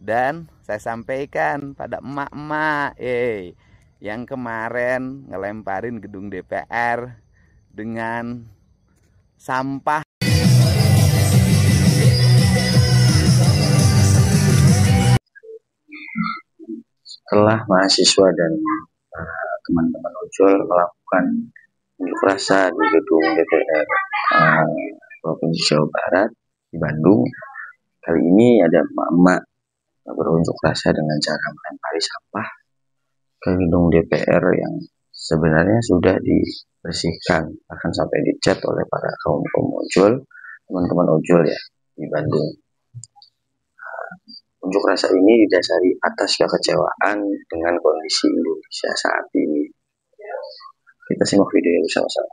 Dan saya sampaikan pada emak-emak yang kemarin ngelemparin gedung DPR dengan sampah. Setelah mahasiswa dan teman-teman ojol melakukan unjuk rasa di gedung DPR Provinsi Jawa Barat di Bandung, kali ini ada emak-emak berunjuk rasa dengan cara melempari sampah ke gedung DPR yang sebenarnya sudah dibersihkan, bahkan sampai dicat oleh para kaum ojol, teman-teman ojol ya di Bandung. Unjuk rasa ini didasari atas kekecewaan dengan kondisi Indonesia saat ini. Kita simak videonya bersama-sama.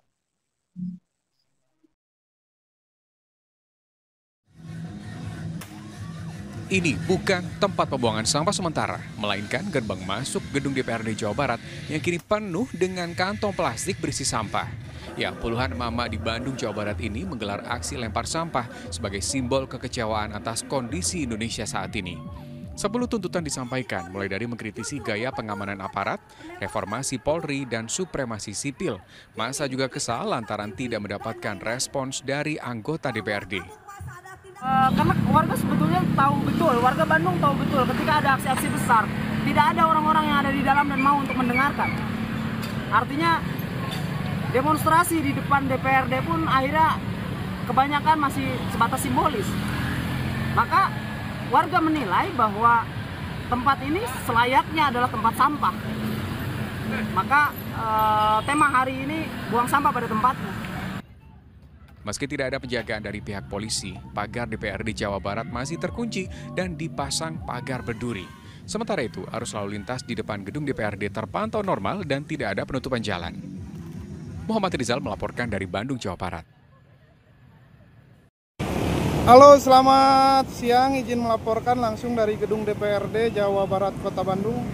Ini bukan tempat pembuangan sampah sementara, melainkan gerbang masuk gedung DPRD Jawa Barat yang kini penuh dengan kantong plastik berisi sampah. Ya, puluhan emak-emak di Bandung, Jawa Barat ini menggelar aksi lempar sampah sebagai simbol kekecewaan atas kondisi Indonesia saat ini. 10 tuntutan disampaikan, mulai dari mengkritisi gaya pengamanan aparat, reformasi Polri, dan supremasi sipil. Masa juga kesal lantaran tidak mendapatkan respons dari anggota DPRD. Karena warga sebetulnya tahu betul, warga Bandung tahu betul ketika ada aksi-aksi besar, tidak ada orang-orang yang ada di dalam dan mau untuk mendengarkan. Artinya demonstrasi di depan DPRD pun akhirnya kebanyakan masih sebatas simbolis. Maka warga menilai bahwa tempat ini selayaknya adalah tempat sampah. Maka tema hari ini buang sampah pada tempatnya. Meski tidak ada penjagaan dari pihak polisi, pagar DPRD Jawa Barat masih terkunci dan dipasang pagar berduri. Sementara itu, arus lalu lintas di depan gedung DPRD terpantau normal dan tidak ada penutupan jalan. Muhammad Rizal melaporkan dari Bandung, Jawa Barat. Halo, selamat siang. Izin melaporkan langsung dari gedung DPRD Jawa Barat, Kota Bandung.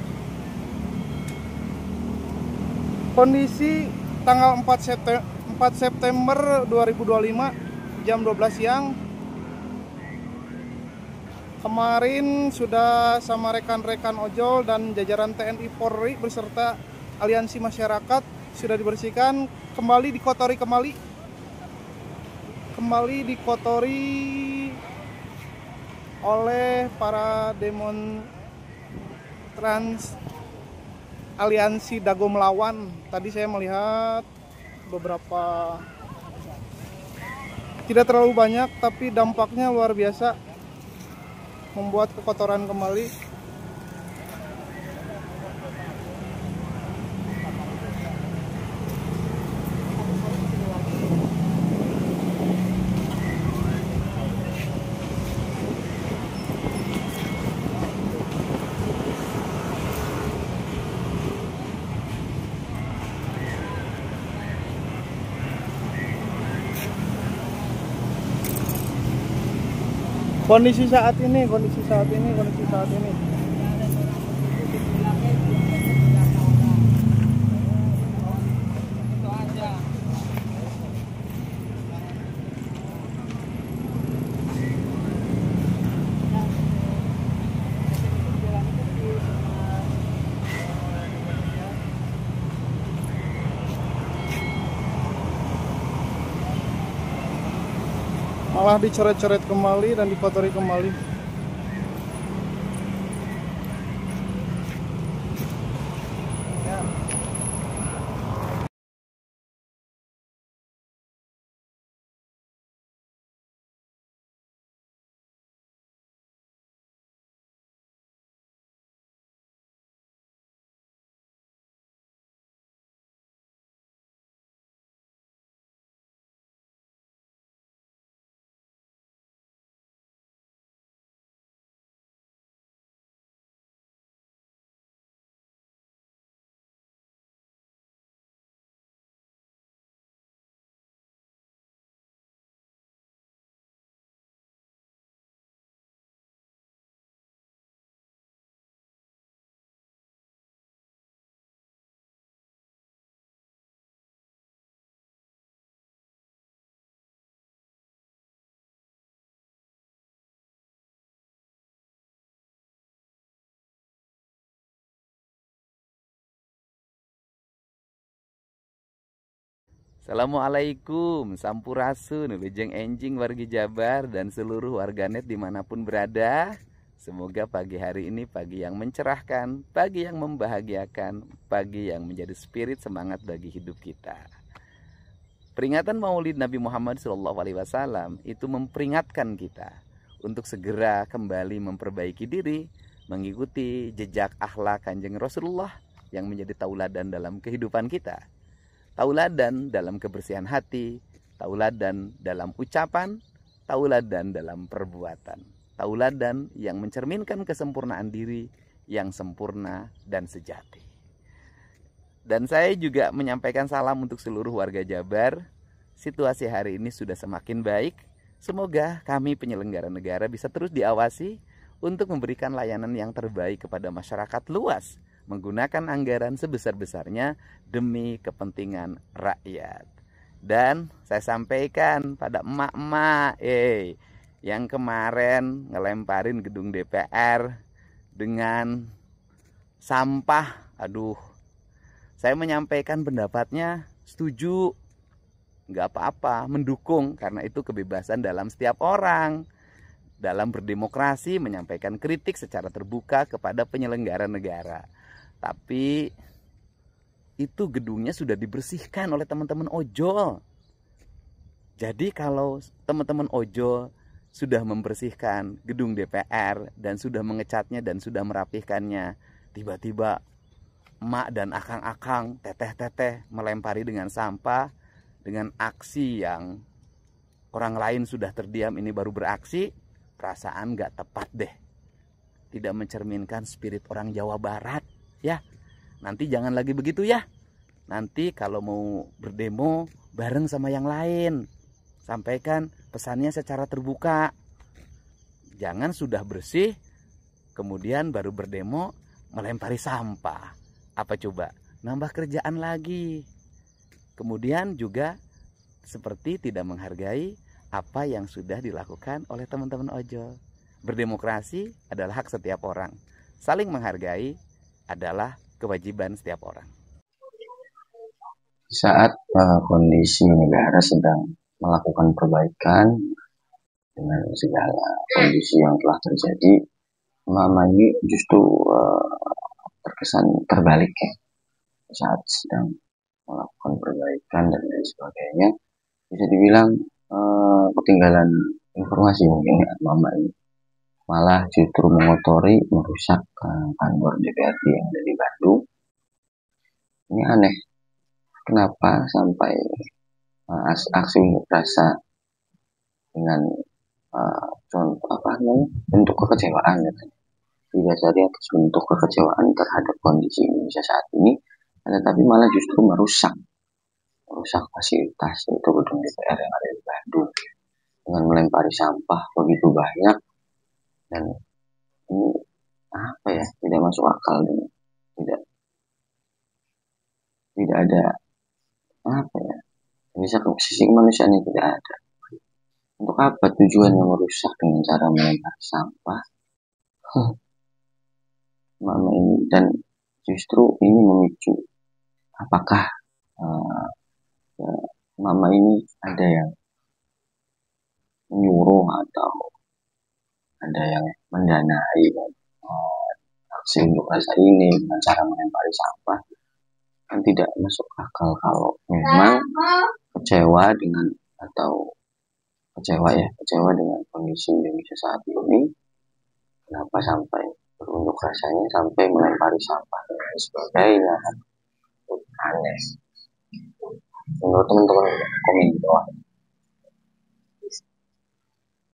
Kondisi tanggal 4 September 2025 jam 12 siang. Kemarin sudah sama rekan-rekan ojol dan jajaran TNI Polri beserta aliansi masyarakat sudah dibersihkan, kembali dikotori oleh para demonstrans aliansi Dago Melawan. Tadi saya melihat beberapa, tidak terlalu banyak, tapi dampaknya luar biasa, membuat kekotoran kembali. Kondisi saat ini. Malah dicoret-coret kembali dan dikotori kembali. Assalamualaikum, Sampurasun, Lujeng Enjing, wargi Jabar, dan seluruh warganet dimanapun berada. Semoga pagi hari ini pagi yang mencerahkan, pagi yang membahagiakan, pagi yang menjadi spirit semangat bagi hidup kita. Peringatan Maulid Nabi Muhammad SAW itu memperingatkan kita untuk segera kembali memperbaiki diri, mengikuti jejak akhlak Kanjeng Rasulullah yang menjadi tauladan dalam kehidupan kita. Tauladan dalam kebersihan hati, tauladan dalam ucapan, tauladan dalam perbuatan. Tauladan yang mencerminkan kesempurnaan diri yang sempurna dan sejati. Dan saya juga menyampaikan salam untuk seluruh warga Jabar. Situasi hari ini sudah semakin baik. Semoga kami penyelenggara negara bisa terus diawasi untuk memberikan layanan yang terbaik kepada masyarakat luas, menggunakan anggaran sebesar-besarnya demi kepentingan rakyat. Dan saya sampaikan pada emak-emak yang kemarin ngelemparin gedung DPR dengan sampah. Aduh, saya menyampaikan pendapatnya setuju, nggak apa-apa, mendukung, karena itu kebebasan dalam setiap orang dalam berdemokrasi menyampaikan kritik secara terbuka kepada penyelenggara negara. Tapi itu gedungnya sudah dibersihkan oleh teman-teman ojol. Jadi kalau teman-teman ojol sudah membersihkan gedung DPR dan sudah mengecatnya dan sudah merapihkannya, tiba-tiba emak dan akang-akang, teteh-teteh melempari dengan sampah, dengan aksi yang orang lain sudah terdiam, ini baru beraksi, perasaan gak tepat deh. Tidak mencerminkan spirit orang Jawa Barat. Ya, nanti jangan lagi begitu ya. Nanti kalau mau berdemo bareng sama yang lain, sampaikan pesannya secara terbuka. Jangan sudah bersih kemudian baru berdemo melempari sampah. Apa coba? Nambah kerjaan lagi. Kemudian juga seperti tidak menghargai apa yang sudah dilakukan oleh teman-teman ojol. Berdemokrasi adalah hak setiap orang. Saling menghargai adalah kewajiban setiap orang. Saat kondisi negara sedang melakukan perbaikan dengan segala kondisi yang telah terjadi, mama ini justru terkesan terbalik ya. Saat sedang melakukan perbaikan dan lain sebagainya, bisa dibilang ketinggalan informasi mungkin ya, mama ini malah justru mengotori, merusak kantor DPRD yang ada di Bandung. Ini aneh, kenapa sampai aksi unjuk rasa dengan contoh bentuk kekecewaan ya, didasari atas bentuk kekecewaan terhadap kondisi Indonesia saat ini, tetapi malah justru merusak fasilitas, yaitu gedung DPR yang ada di Bandung dengan melempari sampah begitu banyak. Dan ini apa ya, tidak masuk akal dan tidak ada apa ya, bisa ke sisi kemanusiaan yang tidak ada. Untuk apa tujuannya merusak dengan cara melempari sampah? Mama ini, dan justru ini memicu, apakah mama ini ada yang menyuruh atau ada yang mendanai aksi unjuk rasa ini dengan cara melempari sampah? Kan tidak masuk akal kalau memang kecewa dengan kondisi Indonesia saat ini. Kenapa sampai berunjuk rasanya sampai melempari sampah dan sebagainya? Aneh. Menurut teman-teman komen di bawah.